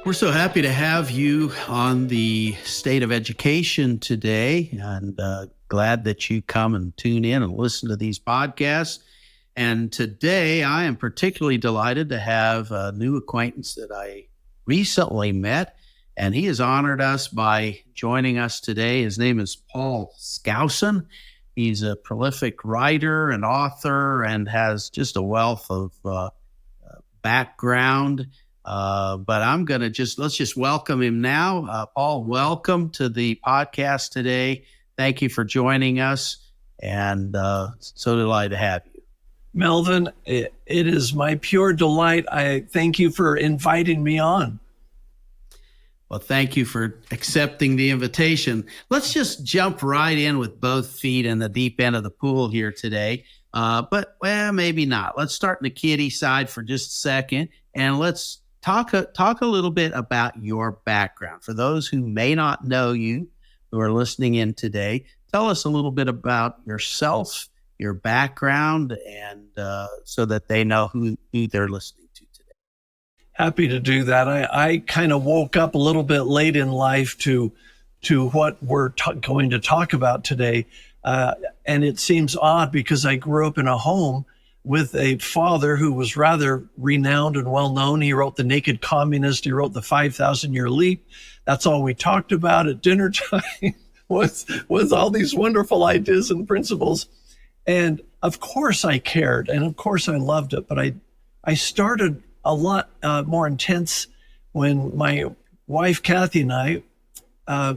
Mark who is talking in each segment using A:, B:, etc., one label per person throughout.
A: We're so happy to have you on the State of Education today, and glad that you come and tune in and listen to these podcasts. And today I am particularly delighted to have a new acquaintance that I recently met, and he has honored us by joining us today. His name is Paul Skousen. He's a prolific writer and author and has just a wealth of background. But I'm going to let's just welcome him now. Paul, welcome to the podcast today. Thank you for joining us, and so delighted to have you.
B: Melvin, it is my pure delight. I thank you for inviting me on.
A: Well, thank you for accepting the invitation. Let's just jump right in with both feet in the deep end of the pool here today. But maybe not. Let's start in the kiddie side for just a second, and let's talk a little bit about your background. For those who may not know you, who are listening in today, tell us a little bit about yourself, your background, and so that they know who they're listening to today.
B: Happy to do that. I kind of woke up a little bit late in life to what we're going to talk about today. And it seems odd because I grew up in a home with a father who was rather renowned and well-known. He wrote The Naked Communist. He wrote The 5,000-Year Leap. That's all we talked about at dinner time was all these wonderful ideas and principles. And of course I cared, and of course I loved it. But I started a lot more intense when my wife, Kathy, and I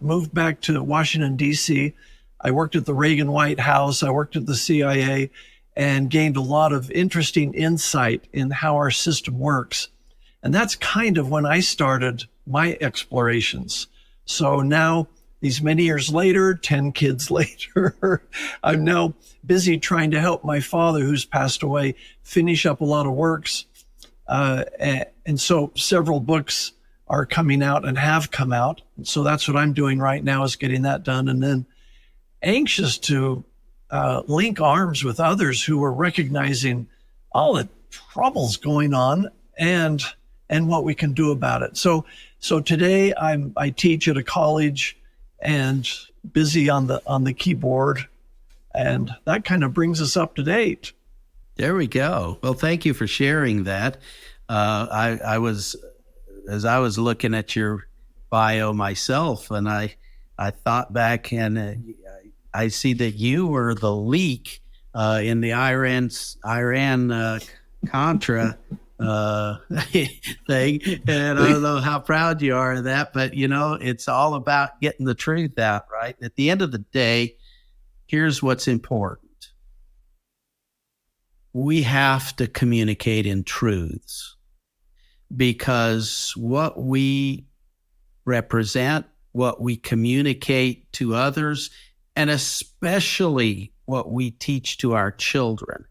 B: moved back to Washington, D.C. I worked at the Reagan White House. I worked at the CIA and gained a lot of interesting insight in how our system works. And that's kind of when I started my explorations. So now, these many years later, 10 kids later, I'm now busy trying to help my father, who's passed away, finish up a lot of works. And so several books are coming out and have come out. So that's what I'm doing right now, is getting that done. And then anxious to link arms with others who are recognizing all the troubles going on and what we can do about it. So today I teach at a college and busy on the keyboard, and that kind of brings us up to date.
A: There we go. Well, thank you for sharing that. I was looking at your bio myself, and I thought back, and I see that you were the leak in the Iran Contra thing, and I don't know how proud you are of that, but it's all about getting the truth out, right? At the end of the day, here's what's important. We have to communicate in truths, because what we represent, what we communicate to others, and especially what we teach to our children,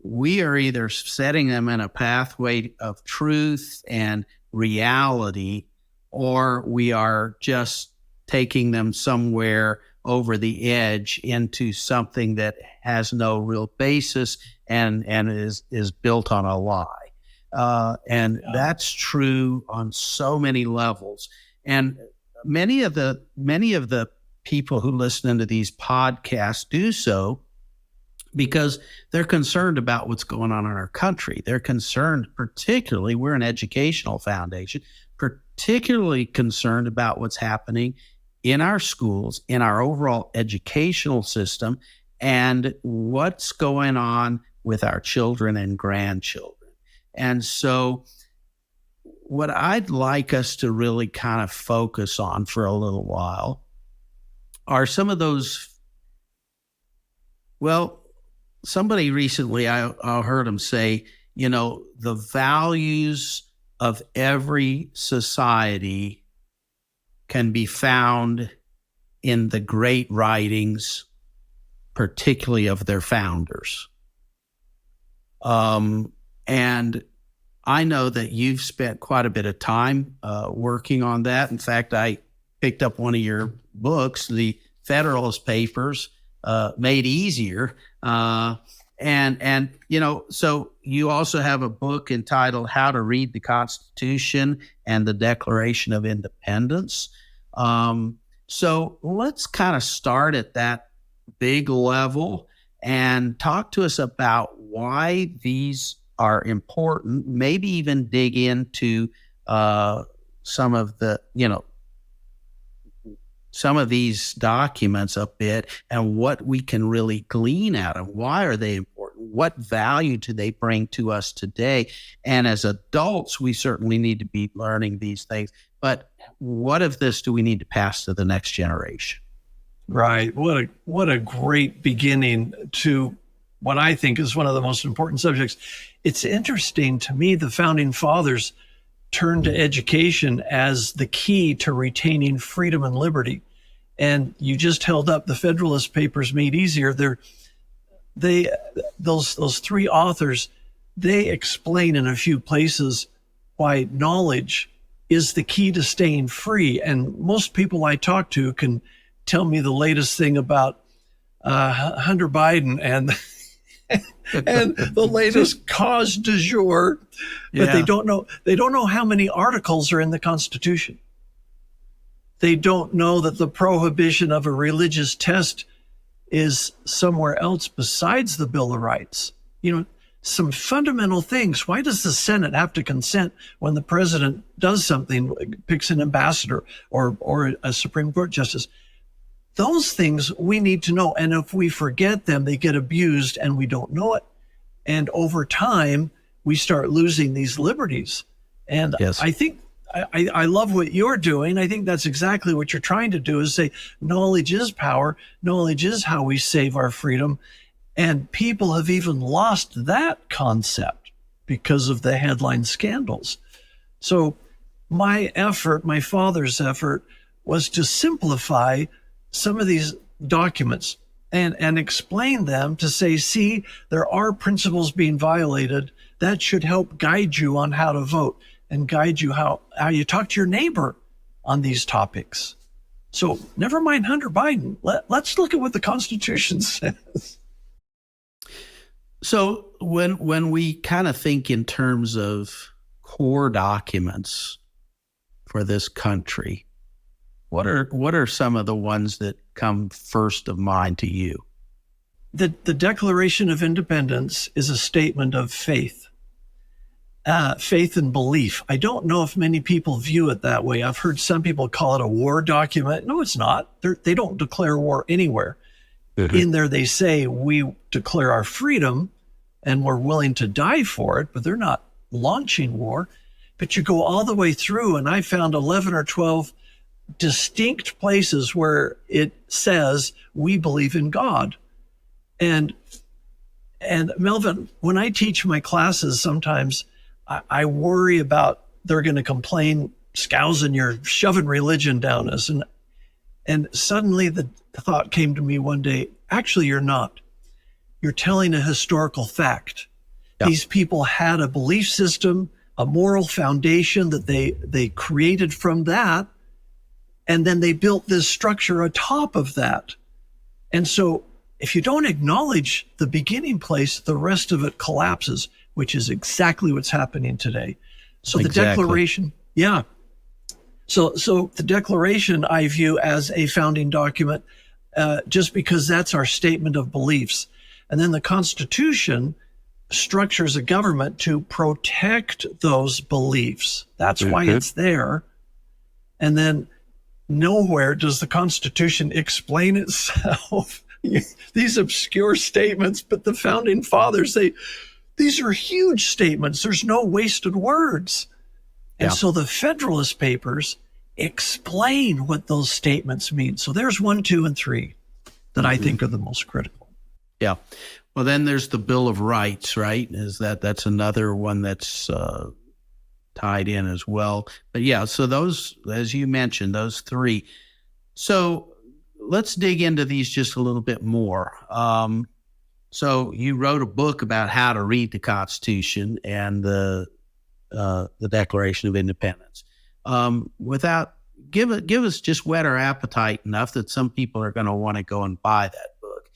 A: we are either setting them in a pathway of truth and reality, or we are just taking them somewhere over the edge into something that has no real basis and is built on a lie. And that's true on so many levels. And many of the people who listen into these podcasts do so because they're concerned about what's going on in our country. They're concerned, particularly, we're an educational foundation, particularly concerned about what's happening in our schools, in our overall educational system, and what's going on with our children and grandchildren. And so what I'd like us to really kind of focus on for a little while are some of those, somebody recently, I heard him say, the values of every society can be found in the great writings, particularly of their founders. And I know that you've spent quite a bit of time working on that. In fact, I picked up one of your books, the Federalist Papers Made Easier, And so you also have a book entitled How to Read the Constitution and the Declaration of Independence. So let's kind of start at that big level and talk to us about why these are important, maybe even dig into some of these documents a bit and what we can really glean out of. Why are they important? What value do they bring to us today? And as adults, we certainly need to be learning these things. But what of this do we need to pass to the next generation?
B: Right. What a great beginning to what I think is one of the most important subjects. It's interesting to me, the founding fathers turned to education as the key to retaining freedom and liberty. And you just held up the Federalist Papers Made Easier. Those three authors, they explain in a few places why knowledge is the key to staying free. And most people I talk to can tell me the latest thing about Hunter Biden and and the latest cause du jour, but they don't know how many articles are in the Constitution. They don't know that the prohibition of a religious test is somewhere else besides the Bill of Rights. Some fundamental things. Why does the Senate have to consent when the president does something, like picks an ambassador or a Supreme Court justice? Those things we need to know. And if we forget them, they get abused and we don't know it. And over time, we start losing these liberties. And yes. I think I love what you're doing. I think that's exactly what you're trying to do, is say knowledge is power. Knowledge is how we save our freedom. And people have even lost that concept because of the headline scandals. So my father's effort, was to simplify some of these documents and explain them to say, see, there are principles being violated that should help guide you on how to vote and guide you how you talk to your neighbor on these topics. So never mind Hunter Biden. Let's look at what the Constitution says.
A: So when we kind of think in terms of core documents for this country, what are some of the ones that come first of mind to you?
B: The Declaration of Independence is a statement of faith and belief. I don't know if many people view it that way. I've heard some people call it a war document. No, it's not. They don't declare war anywhere. Mm-hmm. In there, they say we declare our freedom and we're willing to die for it, but they're not launching war. But you go all the way through, and I found 11 or 12 distinct places where it says we believe in God. And Melvin, when I teach my classes, sometimes I worry about they're going to complain, Skousen, you're shoving religion down us. And suddenly the thought came to me one day, actually, you're not. You're telling a historical fact. Yeah. These people had a belief system, a moral foundation that they created from that. And then they built this structure atop of that. And so if you don't acknowledge the beginning place, the rest of it collapses, which is exactly what's happening today. So the Declaration, yeah. So the Declaration I view as a founding document, just because that's our statement of beliefs. And then the Constitution structures a government to protect those beliefs. That's why it's there. And then nowhere does the Constitution explain itself. These obscure statements, but the founding fathers say, these are huge statements. There's no wasted words. And so the Federalist Papers explain what those statements mean. So there's 1, 2, and 3 that I think are the most critical.
A: Yeah. Well, then there's the Bill of Rights, right? That's another one that's tied in as well. But yeah, so those, as you mentioned, those 3. So let's dig into these just a little bit more. So you wrote a book about how to read the Constitution and the Declaration of Independence. Give us just whet our appetite enough that some people are going to want to go and buy that book.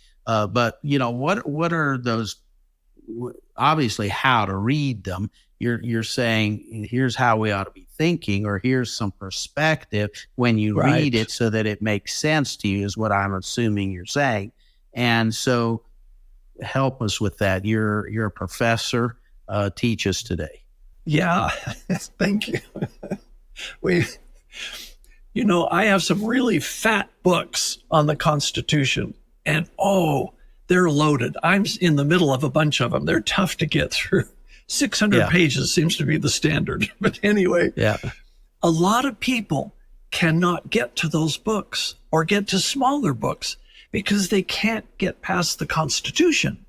A: But what are those obviously how to read them. You're saying, here's how we ought to be thinking, or here's some perspective when you read it so that it makes sense to you, is what I'm assuming you're saying. And so help us with that. You're a professor. Teach us today.
B: Yeah, thank you. I have some really fat books on the Constitution, and they're loaded. I'm in the middle of a bunch of them. They're tough to get through. 600 pages seems to be the standard. But anyway, a lot of people cannot get to those books or get to smaller books because they can't get past the Constitution.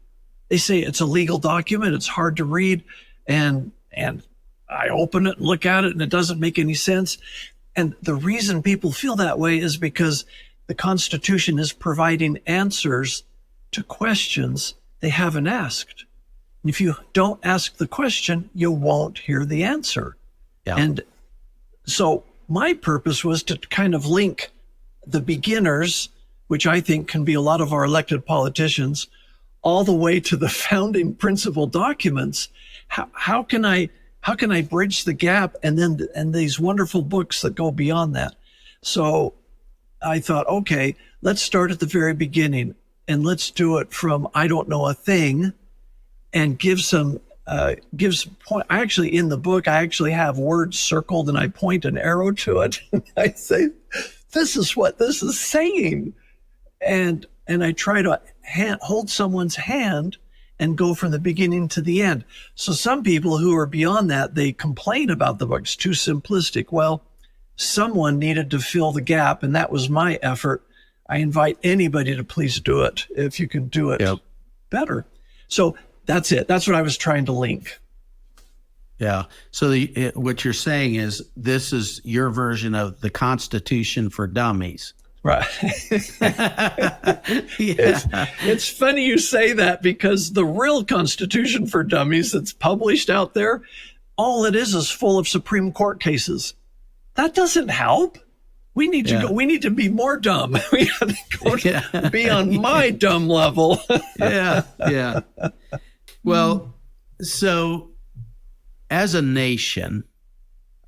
B: They say it's a legal document, it's hard to read, and I open it and look at it and it doesn't make any sense. And the reason people feel that way is because the Constitution is providing answers to questions they haven't asked. If you don't ask the question, you won't hear the answer. Yeah. And so my purpose was to kind of link the beginners, which I think can be a lot of our elected politicians, all the way to the founding principle documents. How can I bridge the gap, and these wonderful books that go beyond that? So I thought, okay, let's start at the very beginning, and let's do it from I don't know a thing, and give some point. I actually, in the book, I actually have words circled, and I point an arrow to it. And I say, this is what this is saying. And I try to hold someone's hand and go from the beginning to the end. So some people who are beyond that, they complain about the book. It's too simplistic. Well, someone needed to fill the gap, and that was my effort. I invite anybody to please do it if you can do it better. So that's it. That's what I was trying to link.
A: Yeah. So what you're saying is this is your version of the Constitution for Dummies.
B: Right. It's funny you say that, because the real Constitution for Dummies that's published out there, all it is full of Supreme Court cases. That doesn't help. We need to go. We need to be more dumb. We have to go be on my dumb level.
A: Yeah. Well, so as a nation,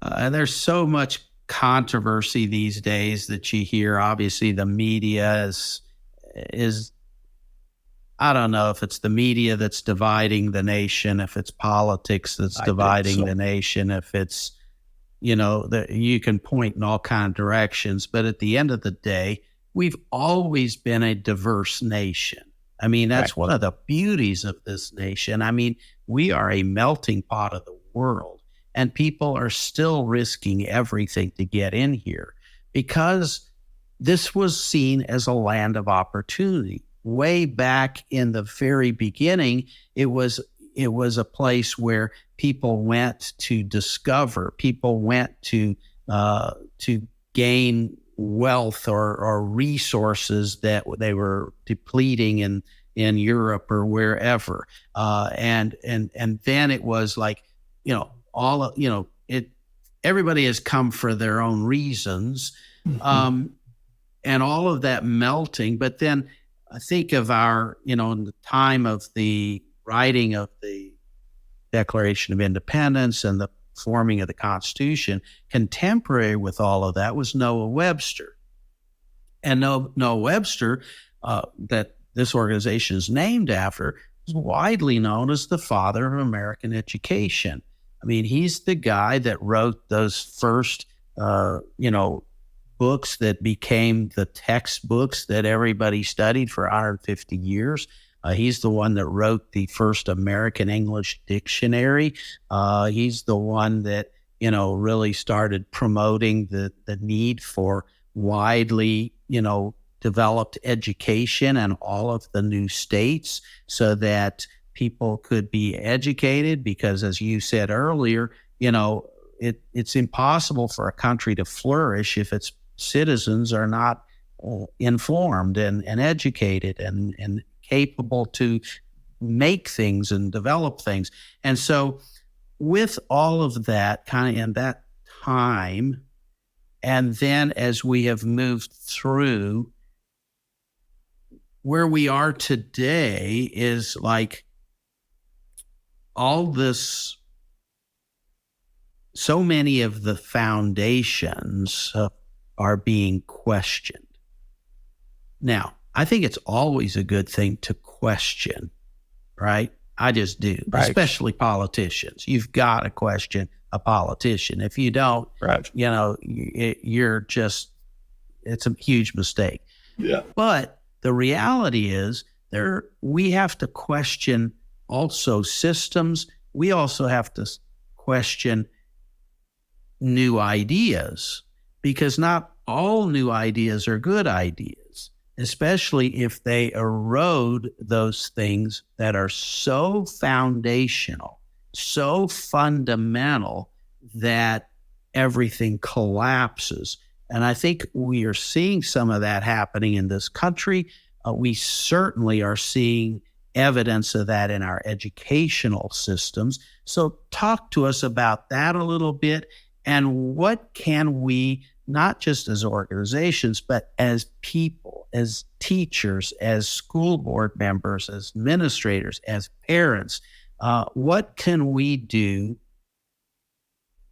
A: there's so much controversy these days that you hear. Obviously, the media is I don't know if it's the media that's dividing the nation, if it's politics that's dividing the nation, if it's, you can point in all kinds of directions. But at the end of the day, we've always been a diverse nation. I mean, that's one of the beauties of this nation. I mean, we are a melting pot of the world. And people are still risking everything to get in here because this was seen as a land of opportunity. Way back in the very beginning, it was a place where people went to discover, people went to gain wealth or resources that they were depleting in Europe or wherever. And then it was like, everybody has come for their own reasons, and all of that melting. But then I think of in the time of the writing of the Declaration of Independence and the forming of the Constitution, contemporary with all of that was Noah Webster. And Noah Webster, that this organization is named after, is widely known as the father of American education. I mean, he's the guy that wrote those first, books that became the textbooks that everybody studied for 150 years. He's the one that wrote the first American English dictionary. He's the one that, really started promoting the need for widely, developed education in all of the new states so that people could be educated, because as you said earlier, it's impossible for a country to flourish if its citizens are not informed and educated and capable to make things and develop things. And so with all of that kind of in that time, and then as we have moved through, where we are today is like all this, so many of the foundations are being questioned. Now, I think it's always a good thing to question, right? I just do,
B: Right.
A: Especially politicians. You've got to question a politician. If you don't,
B: Right.
A: You're just, it's a huge mistake.
B: Yeah.
A: But the reality is we have to question also systems. We also have to question new ideas, because not all new ideas are good ideas, especially if they erode those things that are so foundational, so fundamental that everything collapses. And I think we are seeing some of that happening in this country. We certainly are seeing evidence of that in our educational systems. So talk to us about that a little bit, and what can we, not just as organizations, but as people, as teachers, as school board members, as administrators, as parents, what can we do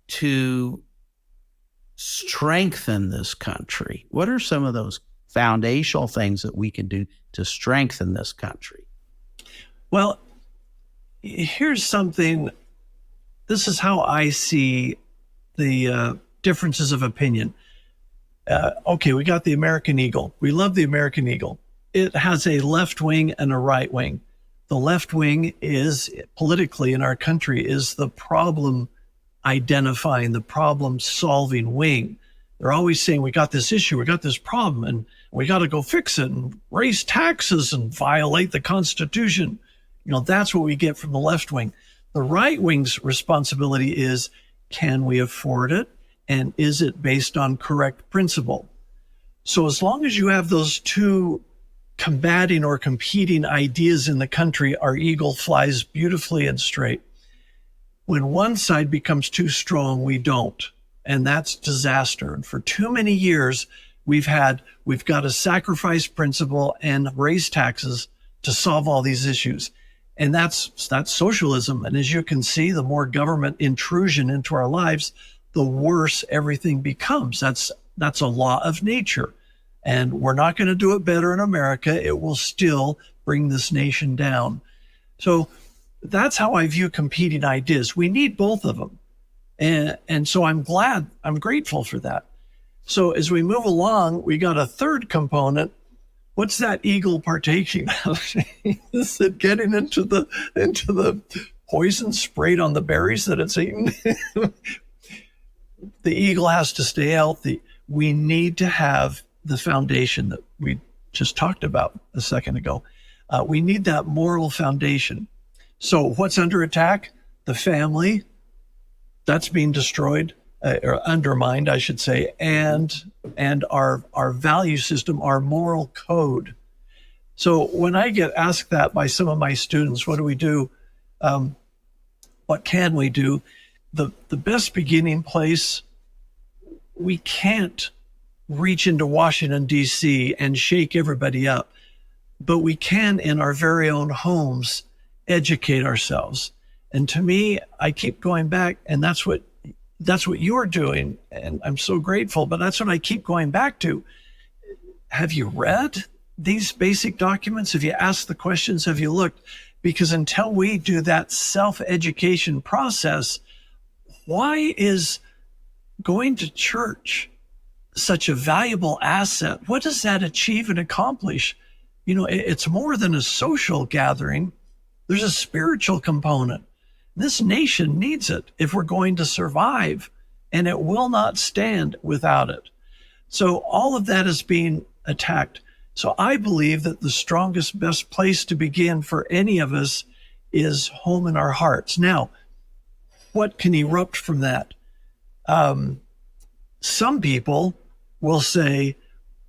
A: to strengthen this country? What are some of those foundational things that we can do to strengthen this country?
B: Well, here's something. This is how I see the differences of opinion. Okay, we got the American Eagle. We love the American Eagle. It has a left wing and a right wing. The left wing is, politically in our country, is the problem identifying, the problem solving wing. They're always saying, we got this issue, we got this problem, and we got to go fix it and raise taxes and violate the Constitution. That's what we get from the left wing. The right wing's responsibility is, can we afford it? And is it based on correct principle? So as long as you have those two combating or competing ideas in the country, our eagle flies beautifully and straight. When one side becomes too strong, we don't. And that's disaster. And for too many years, we've got to sacrifice principle and raise taxes to solve all these issues. And that's socialism. And as you can see, the more government intrusion into our lives, the worse everything becomes. That's a law of nature. And we're not going to do it better in America. It will still bring this nation down. So that's how I view competing ideas. We need both of them. And so I'm grateful for that. So as we move along, we got a third component. What's that eagle partaking of? Is it getting into the poison sprayed on the berries that it's eaten? The eagle has to stay healthy. We need to have the foundation that we just talked about a second ago. We need that moral foundation. So what's under attack? The family. That's being destroyed, or undermined, I should say, and our value system, our moral code. So when I get asked that by some of my students, what do we do? What can we do? The best beginning place, we can't reach into Washington, D.C. and shake everybody up, but we can, in our very own homes, educate ourselves. And to me, I keep going back, and that's what you're doing, and I'm so grateful, but that's what I keep going back to. Have you read these basic documents? Have you asked the questions? Have you looked? Because until we do that self-education process, why is going to church such a valuable asset? What does that achieve and accomplish? It's more than a social gathering. There's a spiritual component. This nation needs it if we're going to survive, and it will not stand without it. So all of that is being attacked. So I believe that the strongest, best place to begin for any of us is home in our hearts. Now, what can erupt from that? Some people will say,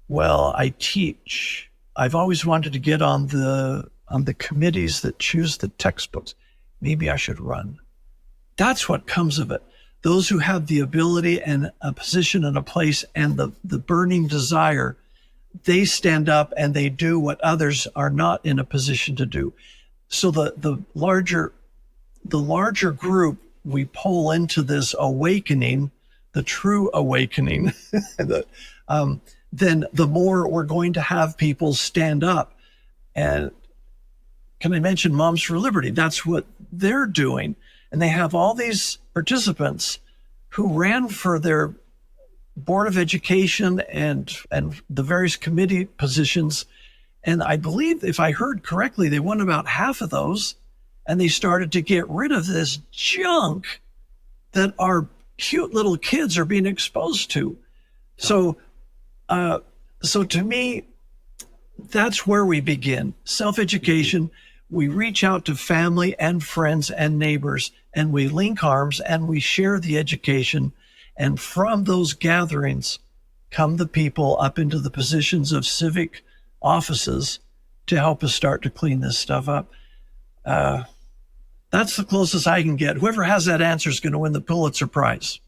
B: well, I teach. I've always wanted to get on the committees that choose the textbooks. Maybe I should run. That's what comes of it. Those who have the ability and a position and a place and the burning desire, they stand up and they do what others are not in a position to do. So the larger the larger group we pull into this awakening, the true awakening, then the more we're going to have people stand up. And can I mention Moms for Liberty? That's what they're doing. And they have all these participants who ran for their Board of Education and the various committee positions. And I believe, if I heard correctly, they won about half of those. And they started to get rid of this junk that our cute little kids are being exposed to. So to me, that's where we begin. Self-education. We reach out to family and friends and neighbors, and we link arms and we share the education. And from those gatherings come the people up into the positions of civic offices to help us start to clean this stuff up. That's the closest I can get. Whoever has that answer is going to win the Pulitzer Prize.